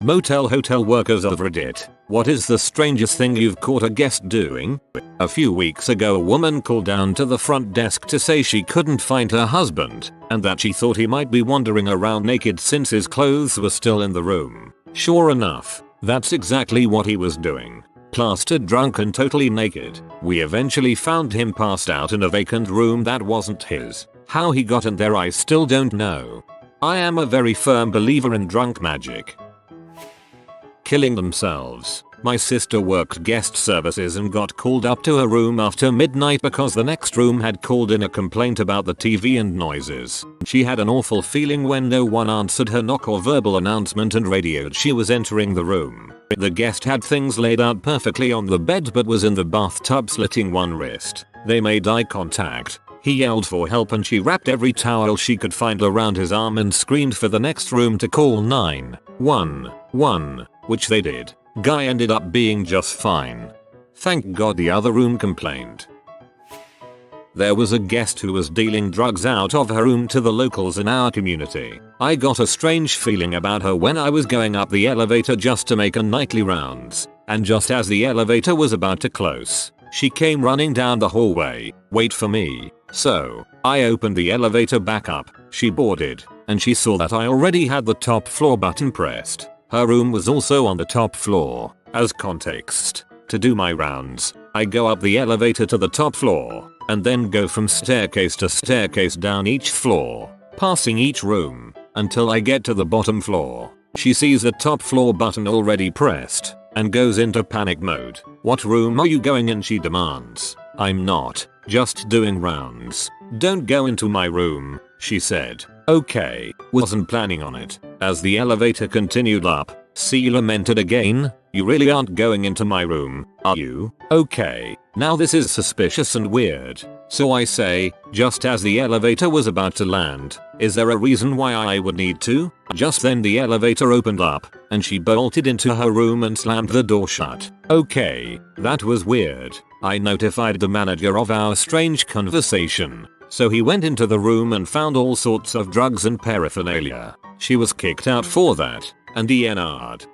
Motel hotel workers of Reddit. What is the strangest thing you've caught a guest doing? A few weeks ago a woman called down to the front desk to say she couldn't find her husband and that she thought he might be wandering around naked since his clothes were still in the room. Sure enough, that's exactly what he was doing. Plastered drunk and totally naked. We eventually found him passed out in a vacant room that wasn't his. How he got in there I still don't know. I am a very firm believer in drunk magic. Killing themselves. My sister worked guest services and got called up to her room after midnight because the next room had called in a complaint about the TV and noises. She had an awful feeling when no one answered her knock or verbal announcement and radioed she was entering the room. The guest had things laid out perfectly on the bed but was in the bathtub slitting one wrist. They made eye contact. He yelled for help and she wrapped every towel she could find around his arm and screamed for the next room to call 911, which they did. Guy ended up being just fine. Thank God the other room complained. There was a guest who was dealing drugs out of her room to the locals in our community. I got a strange feeling about her when I was going up the elevator just to make a nightly rounds, and just as the elevator was about to close, she came running down the hallway. Wait for me. So, I opened the elevator back up, she boarded, and she saw that I already had the top floor button pressed. Her room was also on the top floor. As context, to do my rounds, I go up the elevator to the top floor, and then go from staircase to staircase down each floor, passing each room, until I get to the bottom floor. She sees the top floor button already pressed, and goes into panic mode. What room are you going in? She demands. I'm not, just doing rounds. Don't go into my room, she said. Okay, wasn't planning on it. As the elevator continued up, she lamented again. You really aren't going into my room, are you? Okay, now this is suspicious and weird. So I say, just as the elevator was about to land, is there a reason why I would need to? Just then the elevator opened up, and she bolted into her room and slammed the door shut. Okay, that was weird. I notified the manager of our strange conversation. So he went into the room and found all sorts of drugs and paraphernalia. She was kicked out for that, and DNR'd.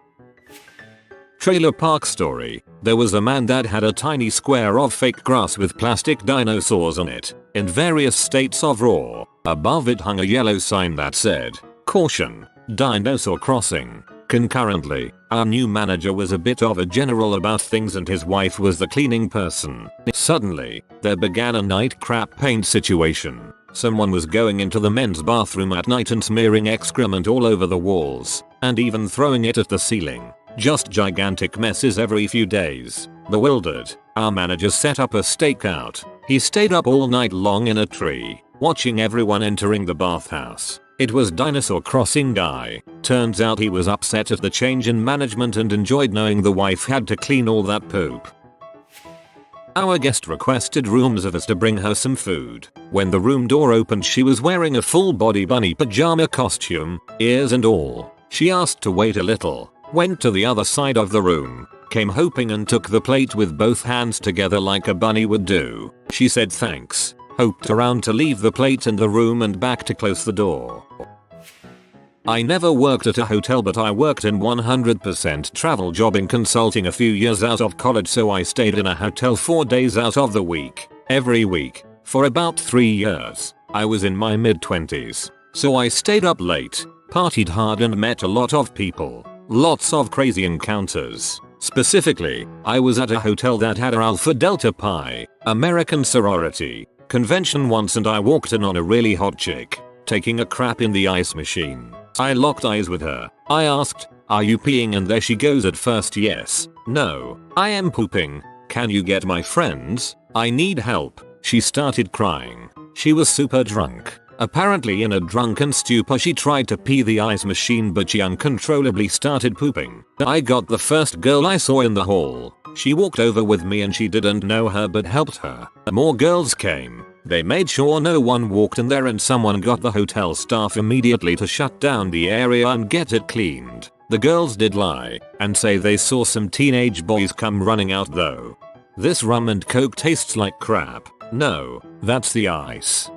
Trailer park story. There was a man that had a tiny square of fake grass with plastic dinosaurs on it, in various states of raw. Above it hung a yellow sign that said, "Caution, dinosaur crossing." Concurrently, our new manager was a bit of a general about things and his wife was the cleaning person. Suddenly, there began a night crap paint situation. Someone was going into the men's bathroom at night and smearing excrement all over the walls, and even throwing it at the ceiling. Just gigantic messes every few days. Bewildered, our manager set up a stakeout. He stayed up all night long in a tree, watching everyone entering the bathhouse. It was Dinosaur Crossing Guy. Turns out he was upset at the change in management and enjoyed knowing the wife had to clean all that poop. Our guest requested rooms of us to bring her some food. When the room door opened she was wearing a full body bunny pajama costume, ears and all. She asked to wait a little, went to the other side of the room, came hoping and took the plate with both hands together like a bunny would do. She said thanks, hoped around to leave the plate in the room and back to close the door. I never worked at a hotel but I worked in 100% travel job in consulting a few years out of college, so I stayed in a hotel 4 days out of the week, every week, for about 3 years. I was in my mid-20s, so I stayed up late, partied hard and met a lot of people. Lots of crazy encounters. Specifically, I was at a hotel that had a Alpha Delta Pi, American sorority, convention once and I walked in on a really hot chick, taking a crap in the ice machine. I locked eyes with her. I asked, "Are you peeing?" and there she goes. At first yes, no, I am pooping. Can you get my friends? I need help. She started crying. She was super drunk. Apparently in a drunken stupor she tried to pee the ice machine but she uncontrollably started pooping. I got the first girl I saw in the hall. She walked over with me and she didn't know her but helped her. More girls came. They made sure no one walked in there and someone got the hotel staff immediately to shut down the area and get it cleaned. The girls did lie and say they saw some teenage boys come running out though. This rum and coke tastes like crap. No, that's the ice.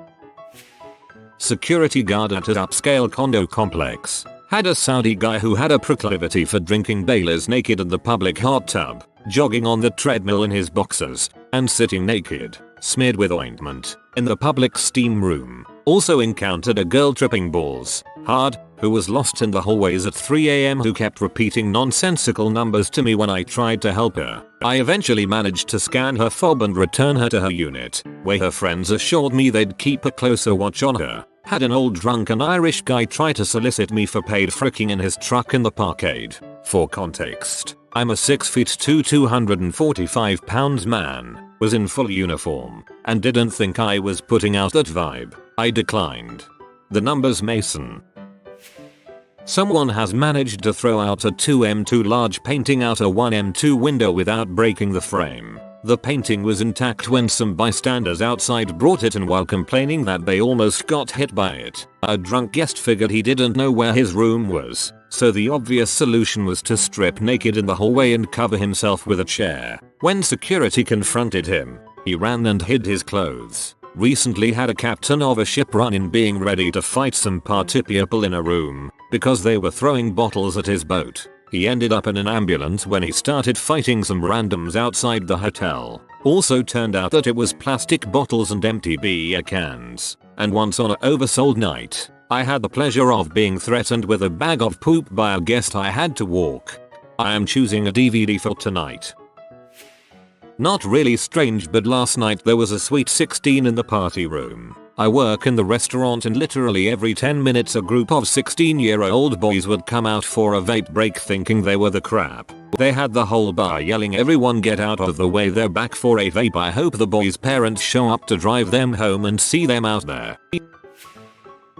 Security guard at an upscale condo complex. Had a Saudi guy who had a proclivity for drinking Baileys naked in the public hot tub, jogging on the treadmill in his boxers, and sitting naked, smeared with ointment, in the public steam room. Also encountered a girl tripping balls hard, who was lost in the hallways at 3 AM who kept repeating nonsensical numbers to me when I tried to help her. I eventually managed to scan her fob and return her to her unit, where her friends assured me they'd keep a closer watch on her. Had an old drunken Irish guy try to solicit me for paid fricking in his truck in the parkade. For context, I'm a 6'2", 245 pounds man, was in full uniform, and didn't think I was putting out that vibe. I declined. The numbers Mason. Someone has managed to throw out a 2M2 large painting out a 1M2 window without breaking the frame. The painting was intact when some bystanders outside brought it in while complaining that they almost got hit by it. A drunk guest figured he didn't know where his room was, so the obvious solution was to strip naked in the hallway and cover himself with a chair. When security confronted him, he ran and hid his clothes. Recently had a captain of a ship run in being ready to fight some party people in a room because they were throwing bottles at his boat. He ended up in an ambulance when he started fighting some randoms outside the hotel. Also turned out that it was plastic bottles and empty beer cans. And once on an oversold night, I had the pleasure of being threatened with a bag of poop by a guest I had to walk. I am choosing a DVD for tonight. Not really strange, but last night there was a sweet 16 in the party room. I work in the restaurant and literally every 10 minutes a group of 16-year-old boys would come out for a vape break thinking they were the crap. They had the whole bar yelling everyone get out of the way, they're back for a vape. I hope the boys' parents show up to drive them home and see them out there.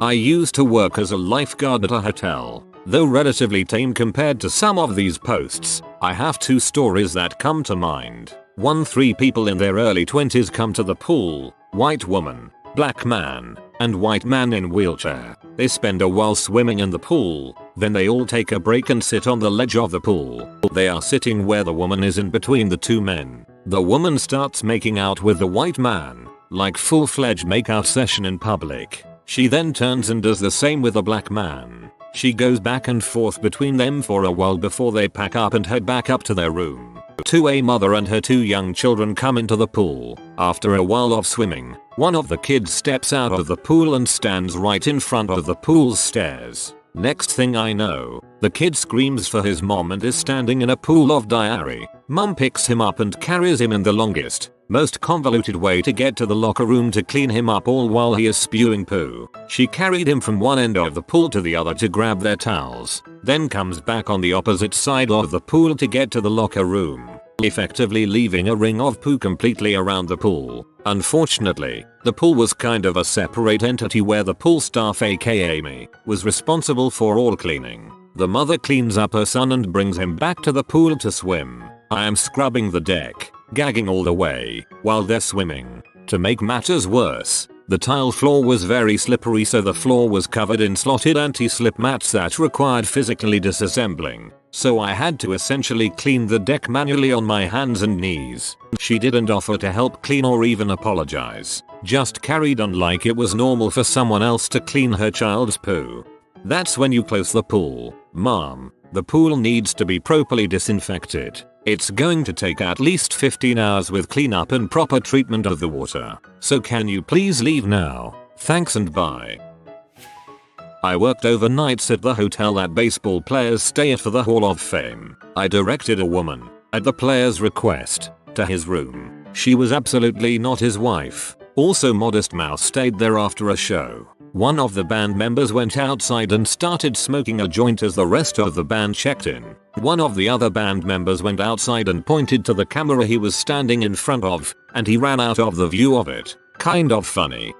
I used to work as a lifeguard at a hotel. Though relatively tame compared to some of these posts, I have 2 stories that come to mind. 3 people in their early 20s come to the pool, white woman, black man, and white man in wheelchair. They spend a while swimming in the pool, then they all take a break and sit on the ledge of the pool. They are sitting where the woman is in between the 2 men. The woman starts making out with the white man, like full-fledged makeout session in public. She then turns and does the same with the black man. She goes back and forth between them for a while before they pack up and head back up to their room. A mother and her 2 young children come into the pool. After a while of swimming, one of the kids steps out of the pool and stands right in front of the pool's stairs. Next thing I know, the kid screams for his mom and is standing in a pool of diarrhea. Mom picks him up and carries him in the longest, most convoluted way to get to the locker room to clean him up, all while he is spewing poo. She carried him from one end of the pool to the other to grab their towels, then comes back on the opposite side of the pool to get to the locker room, effectively leaving a ring of poo completely around the pool. Unfortunately, the pool was kind of a separate entity where the pool staff, aka me, was responsible for all cleaning. The mother cleans up her son and brings him back to the pool to swim. I am scrubbing the deck, gagging all the way, while they're swimming. To make matters worse, the tile floor was very slippery, so the floor was covered in slotted anti-slip mats that required physically disassembling. So I had to essentially clean the deck manually on my hands and knees. She didn't offer to help clean or even apologize, just carried on like it was normal for someone else to clean her child's poo. That's when you close the pool. Mom, the pool needs to be properly disinfected. It's going to take at least 15 hours with cleanup and proper treatment of the water. So can you please leave now? Thanks and bye. I worked overnights at the hotel that baseball players stay at for the Hall of Fame. I directed a woman, at the player's request, to his room. She was absolutely not his wife. Also, Modest Mouse stayed there after a show. One of the band members went outside and started smoking a joint as the rest of the band checked in. One of the other band members went outside and pointed to the camera he was standing in front of, and he ran out of the view of it. Kind of funny.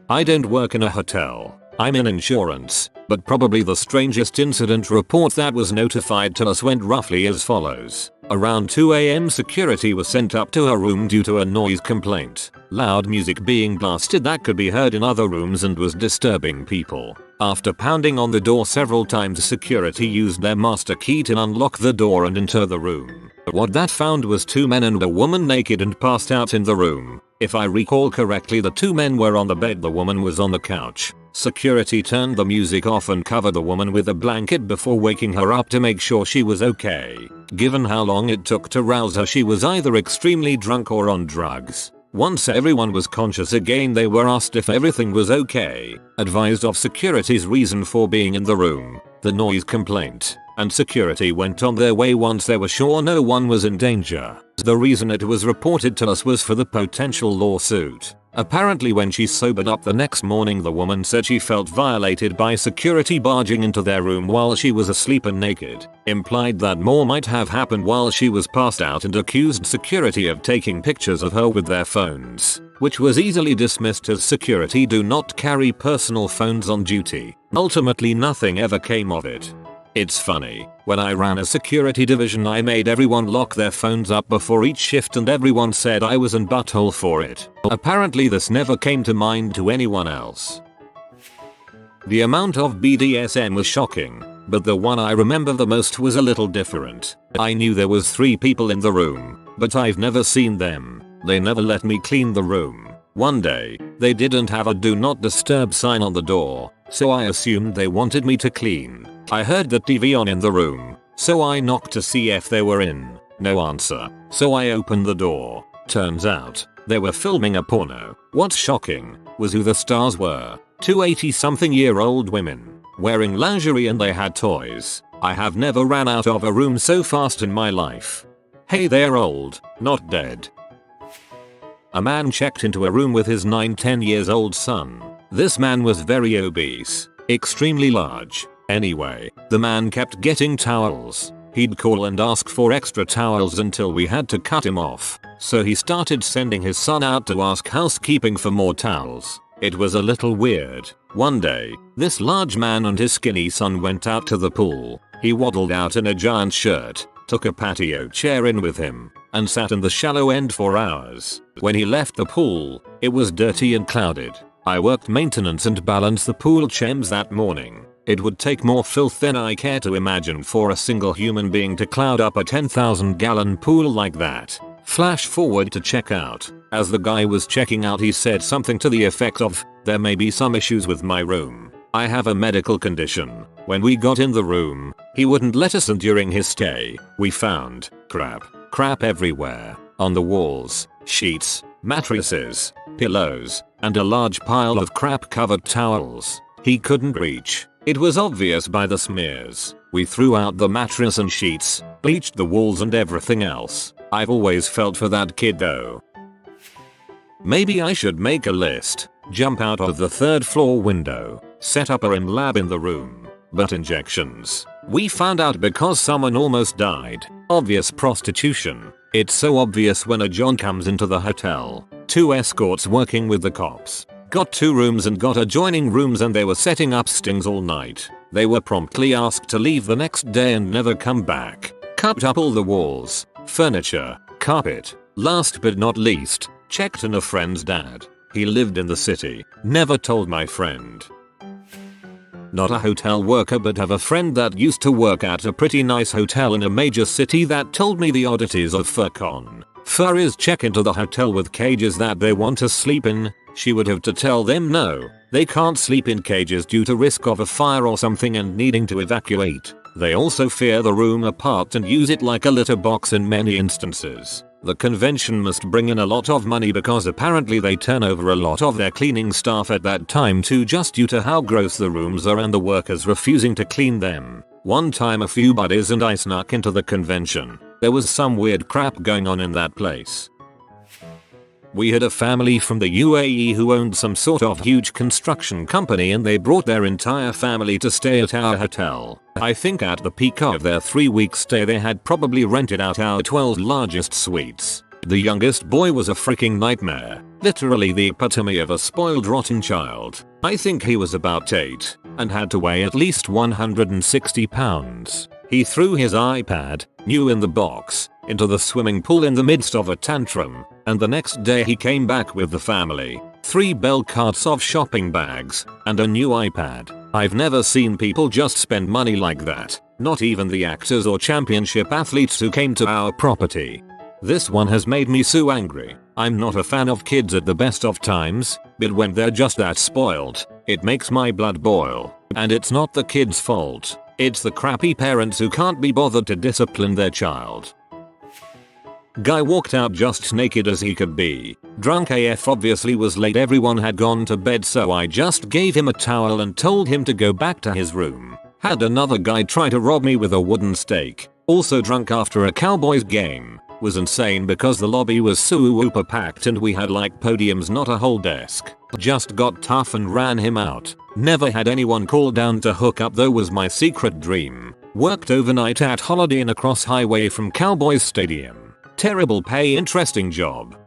I don't work in a hotel. I'm in insurance, but probably the strangest incident report that was notified to us went roughly as follows. Around 2 AM security was sent up to her room due to a noise complaint. Loud music being blasted that could be heard in other rooms and was disturbing people. After pounding on the door several times, security used their master key to unlock the door and enter the room. What that found was 2 men and a woman naked and passed out in the room. If I recall correctly, the 2 men were on the bed, the woman was on the couch. Security turned the music off and covered the woman with a blanket before waking her up to make sure she was okay. Given how long it took to rouse her, she was either extremely drunk or on drugs. Once everyone was conscious again, they were asked if everything was okay, advised of security's reason for being in the room, the noise complaint, and security went on their way once they were sure no one was in danger. The reason it was reported to us was for the potential lawsuit. Apparently when she sobered up the next morning, the woman said she felt violated by security barging into their room while she was asleep and naked, implied that more might have happened while she was passed out, and accused security of taking pictures of her with their phones, which was easily dismissed as security do not carry personal phones on duty. Ultimately nothing ever came of it. It's funny, when I ran a security division I made everyone lock their phones up before each shift and everyone said I was an butthole for it. Apparently this never came to mind to anyone else. The amount of BDSM was shocking, but the one I remember the most was a little different. I knew there was 3 people in the room, but I've never seen them. They never let me clean the room. One day, they didn't have a do not disturb sign on the door, so I assumed they wanted me to clean. I heard the TV on in the room, so I knocked to see if they were in. No answer, so I opened the door. Turns out, they were filming a porno. What's shocking was who the stars were. 2 80-something-year-old women, wearing lingerie, and they had toys. I have never ran out of a room so fast in my life. Hey, they're old, not dead. A man checked into a room with his 9-10 years old son. This man was very obese, extremely large. Anyway, the man kept getting towels. He'd call and ask for extra towels until we had to cut him off. So he started sending his son out to ask housekeeping for more towels. It was a little weird. One day, this large man and his skinny son went out to the pool. He waddled out in a giant shirt, took a patio chair in with him, and sat in the shallow end for hours. When he left the pool, it was dirty and clouded. I worked maintenance and balanced the pool chems that morning. It would take more filth than I care to imagine for a single human being to cloud up a 10,000-gallon pool like that. Flash forward to checkout. As the guy was checking out, he said something to the effect of, "There may be some issues with my room. I have a medical condition." When we got in the room, he wouldn't let us in during his stay. We found crap everywhere. On the walls, sheets, mattresses, pillows, and a large pile of crap-covered towels. He couldn't reach. It was obvious by the smears. We threw out the mattress and sheets, bleached the walls and everything else. I've always felt for that kid though. Maybe I should make a list. Jump out of the 3rd floor window. Set up a RIM lab in the room. Butt injections. We found out because someone almost died. Obvious prostitution. It's so obvious when a John comes into the hotel. 2 escorts working with the cops. Got 2 rooms and got adjoining rooms, and they were setting up stings all night. They were promptly asked to leave the next day and never come back. Cut up all the walls, furniture, carpet. Last but not least, checked in a friend's dad. He lived in the city. Never told my friend. Not a hotel worker, but have a friend that used to work at a pretty nice hotel in a major city that told me the oddities of FurCon. Furries check into the hotel with cages that they want to sleep in. She would have to tell them no, they can't sleep in cages due to risk of a fire or something and needing to evacuate. They also fear the room apart and use it like a litter box in many instances. The convention must bring in a lot of money because apparently they turn over a lot of their cleaning staff at that time too, just due to how gross the rooms are and the workers refusing to clean them. One time a few buddies and I snuck into the convention. There was some weird crap going on in that place. We had a family from the UAE who owned some sort of huge construction company, and they brought their entire family to stay at our hotel. I think at the peak of their 3-week stay they had probably rented out our 12 largest suites. The youngest boy was a freaking nightmare. Literally the epitome of a spoiled rotten child. I think he was about 8 and had to weigh at least 160 pounds. He threw his iPad, new in the box, into the swimming pool in the midst of a tantrum, and the next day he came back with the family, 3 bell carts of shopping bags, and a new iPad. I've never seen people just spend money like that, not even the actors or championship athletes who came to our property. This one has made me so angry. I'm not a fan of kids at the best of times, but when they're just that spoiled, it makes my blood boil. And it's not the kid's fault. It's the crappy parents who can't be bothered to discipline their child. Guy walked out just naked as he could be. Drunk AF, obviously was late, everyone had gone to bed, so I just gave him a towel and told him to go back to his room. Had another guy try to rob me with a wooden stake. Also drunk after a Cowboys game. Was insane because the lobby was so uber packed and we had like podiums, not a whole desk. Just got tough and ran him out. Never had anyone call down to hook up though, was my secret dream. Worked overnight at Holiday Inn across highway from Cowboys Stadium. Terrible pay, interesting job.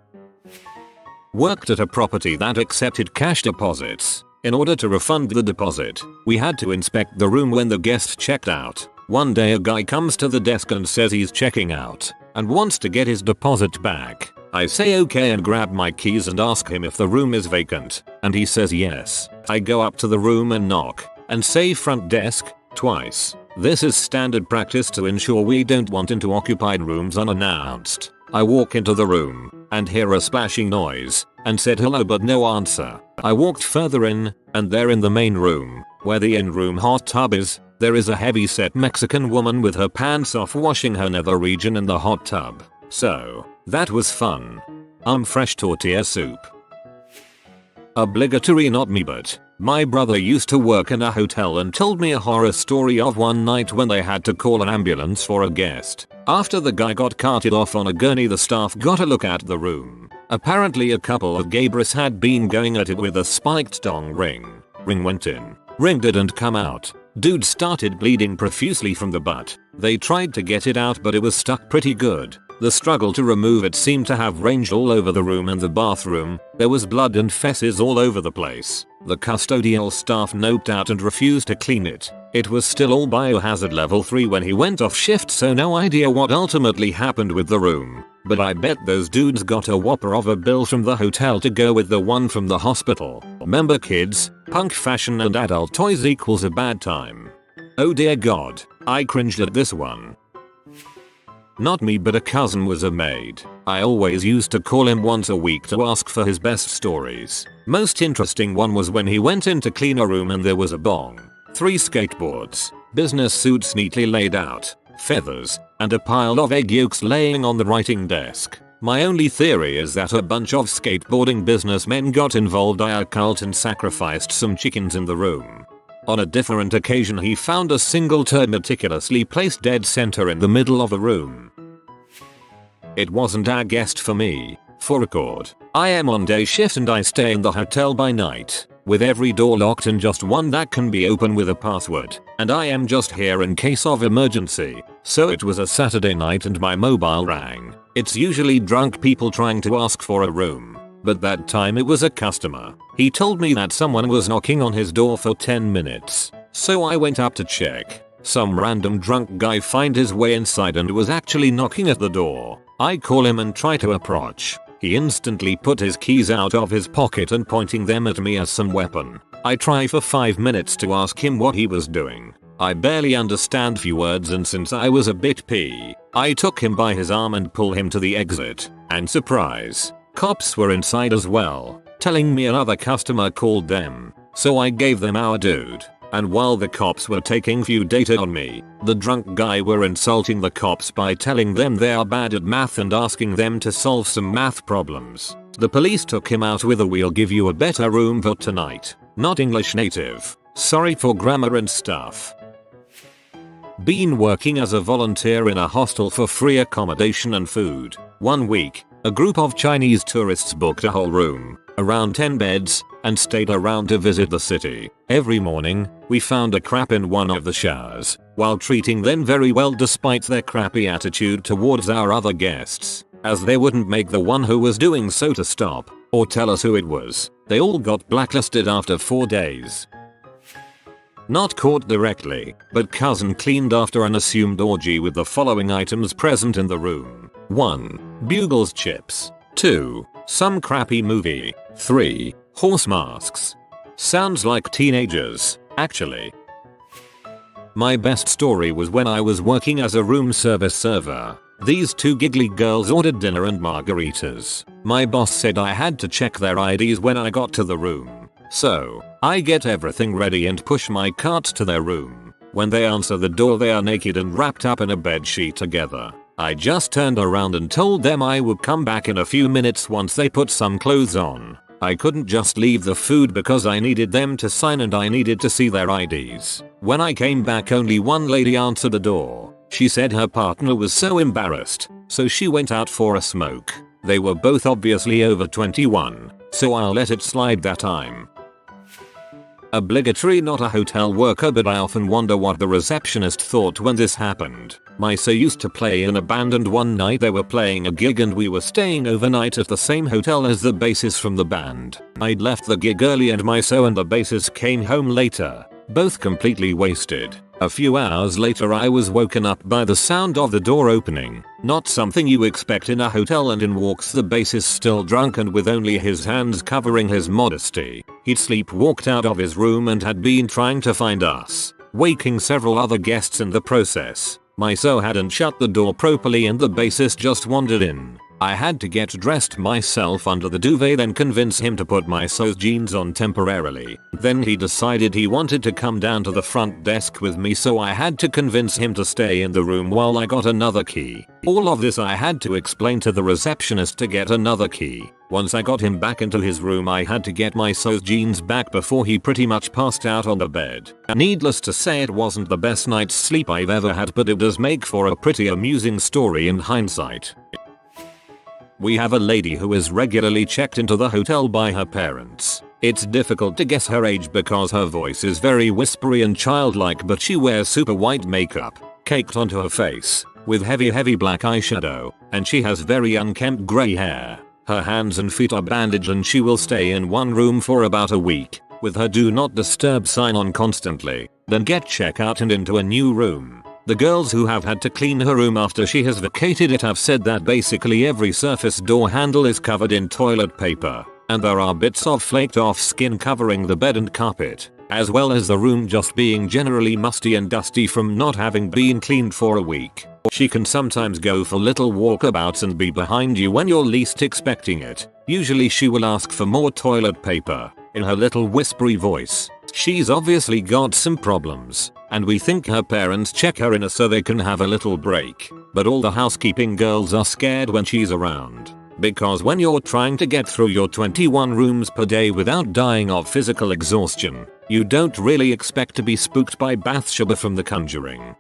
Worked at a property that accepted cash deposits. In order to refund the deposit, we had to inspect the room when the guest checked out. One day a guy comes to the desk and says he's checking out and wants to get his deposit back. I say okay and grab my keys and ask him if the room is vacant, and he says yes. I go up to the room and knock and say front desk twice. This is standard practice to ensure we don't want into occupied rooms unannounced. I walk into the room and hear a splashing noise and said hello but no answer. I walked further in, and there in the main room, where the in-room hot tub is, there is a heavy-set Mexican woman with her pants off washing her nether region in the hot tub. So, that was fun. Fresh tortilla soup. Obligatory, not me, but my brother used to work in a hotel and told me a horror story of one night when they had to call an ambulance for a guest. After the guy got carted off on a gurney, the staff got a look at the room. Apparently a couple of Gabris had been going at it with a spiked dong ring. Ring went in. Ring didn't come out. Dude started bleeding profusely from the butt. They tried to get it out but it was stuck pretty good. The struggle to remove it seemed to have ranged all over the room and the bathroom. There was blood and feces all over the place. The custodial staff noped out and refused to clean it. It was still all biohazard level 3 when he went off shift, so no idea what ultimately happened with the room. But I bet those dudes got a whopper of a bill from the hotel to go with the one from the hospital. Remember kids, punk fashion and adult toys equals a bad time. Oh dear god, I cringed at this one. Not me, but a cousin was a maid. I always used to call him once a week to ask for his best stories. Most interesting one was when he went in to clean a room and there was a bong, 3 skateboards, business suits neatly laid out, feathers, and a pile of egg yolks laying on the writing desk. My only theory is that a bunch of skateboarding businessmen got involved in a cult and sacrificed some chickens in the room. On a different occasion he found a single turd meticulously placed dead center in the middle of the room. It wasn't a guest for me. For record, I am on day shift and I stay in the hotel by night, with every door locked and just one that can be opened with a password, and I am just here in case of emergency. So it was a Saturday night and my mobile rang. It's usually drunk people trying to ask for a room, but that time it was a customer. He told me that someone was knocking on his door for 10 minutes. So I went up to check. Some random drunk guy found his way inside and was actually knocking at the door. I call him and try to approach. He instantly put his keys out of his pocket and pointing them at me as some weapon. I try for 5 minutes to ask him what he was doing. I barely understand few words, and since I was a bit pee, I took him by his arm and pulled him to the exit. And surprise, cops were inside as well, telling me another customer called them. So I gave them our dude. And while the cops were taking few data on me, the drunk guy were insulting the cops by telling them they are bad at math and asking them to solve some math problems. The police took him out with a "we'll give you a better room for tonight." Not English native. Sorry for grammar and stuff. Been working as a volunteer in a hostel for free accommodation and food. One week, a group of Chinese tourists booked a whole room, around 10 beds, and stayed around to visit the city. Every morning, we found a crap in one of the showers, while treating them very well despite their crappy attitude towards our other guests, as they wouldn't make the one who was doing so to stop, or tell us who it was. They all got blacklisted after 4 days. Not caught directly, but cousin cleaned after an assumed orgy with the following items present in the room. 1. Bugles chips. 2. Some crappy movie. 3. Horse masks. Sounds like teenagers, actually. My best story was when I was working as a room service server. These two giggly girls ordered dinner and margaritas. My boss said I had to check their IDs when I got to the room. So, I get everything ready and push my cart to their room. When they answer the door, they are naked and wrapped up in a bedsheet together. I just turned around and told them I would come back in a few minutes once they put some clothes on. I couldn't just leave the food because I needed them to sign and I needed to see their IDs. When I came back, only one lady answered the door. She said her partner was so embarrassed, so she went out for a smoke. They were both obviously over 21, so I'll let it slide that time. Obligatory, not a hotel worker, but I often wonder what the receptionist thought when this happened. My so used to play in a band, and one night they were playing a gig and we were staying overnight at the same hotel as the bassist from the band. I'd left the gig early and my so and the bassist came home later, both completely wasted. A few hours later I was woken up by the sound of the door opening, not something you expect in a hotel, and in walks the bassist still drunk and with only his hands covering his modesty. He'd sleepwalked out of his room and had been trying to find us, waking several other guests in the process. My so hadn't shut the door properly and the bassist just wandered in. I had to get dressed myself under the duvet, then convince him to put my so's jeans on temporarily. Then he decided he wanted to come down to the front desk with me, so I had to convince him to stay in the room while I got another key. All of this I had to explain to the receptionist to get another key. Once I got him back into his room, I had to get my so's jeans back before he pretty much passed out on the bed. Needless to say, it wasn't the best night's sleep I've ever had, but it does make for a pretty amusing story in hindsight. We have a lady who is regularly checked into the hotel by her parents. It's difficult to guess her age because her voice is very whispery and childlike, but she wears super white makeup, caked onto her face, with heavy black eyeshadow, and she has very unkempt grey hair. Her hands and feet are bandaged and she will stay in one room for about a week, with her do not disturb sign on constantly, then get checked out and into a new room. The girls who have had to clean her room after she has vacated it have said that basically every surface door handle is covered in toilet paper, and there are bits of flaked off skin covering the bed and carpet, as well as the room just being generally musty and dusty from not having been cleaned for a week. She can sometimes go for little walkabouts and be behind you when you're least expecting it. Usually she will ask for more toilet paper, in her little whispery voice. She's obviously got some problems, and we think her parents check her in so they can have a little break. But all the housekeeping girls are scared when she's around, because when you're trying to get through your 21 rooms per day without dying of physical exhaustion, you don't really expect to be spooked by Bathsheba from The Conjuring.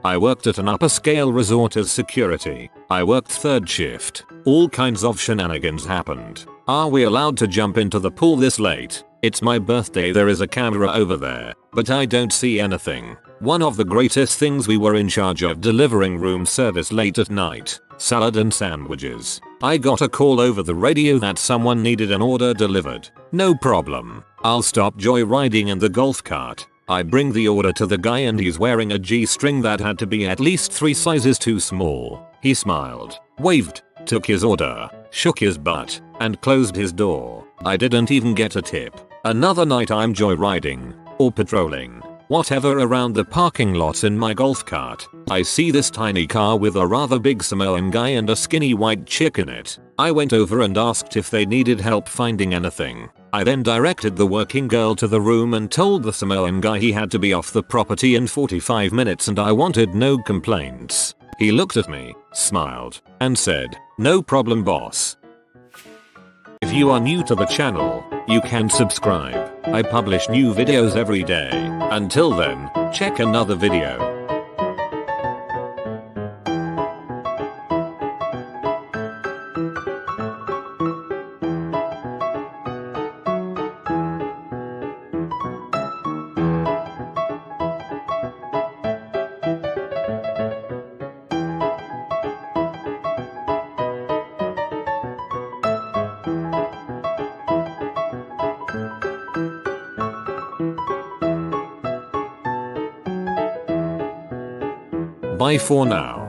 I worked at an upper scale resort as security. I worked third shift. All kinds of shenanigans happened. Are we allowed to jump into the pool this late? It's my birthday, there is a camera over there, but I don't see anything. One of the greatest things, we were in charge of delivering room service late at night, salad and sandwiches. I got a call over the radio that someone needed an order delivered. No problem. I'll stop joyriding in the golf cart. I bring the order to the guy and he's wearing a G-string that had to be at least 3 sizes too small. He smiled, waved, took his order, shook his butt, and closed his door. I didn't even get a tip. Another night I'm joyriding, or patrolling, whatever, around the parking lot in my golf cart. I see this tiny car with a rather big Samoan guy and a skinny white chick in it. I went over and asked if they needed help finding anything. I then directed the working girl to the room and told the Samoan guy he had to be off the property in 45 minutes and I wanted no complaints. He looked at me, smiled, and said, "No problem, boss." If you are new to the channel, you can subscribe. I publish new videos every day. Until then, check another video. Bye for now.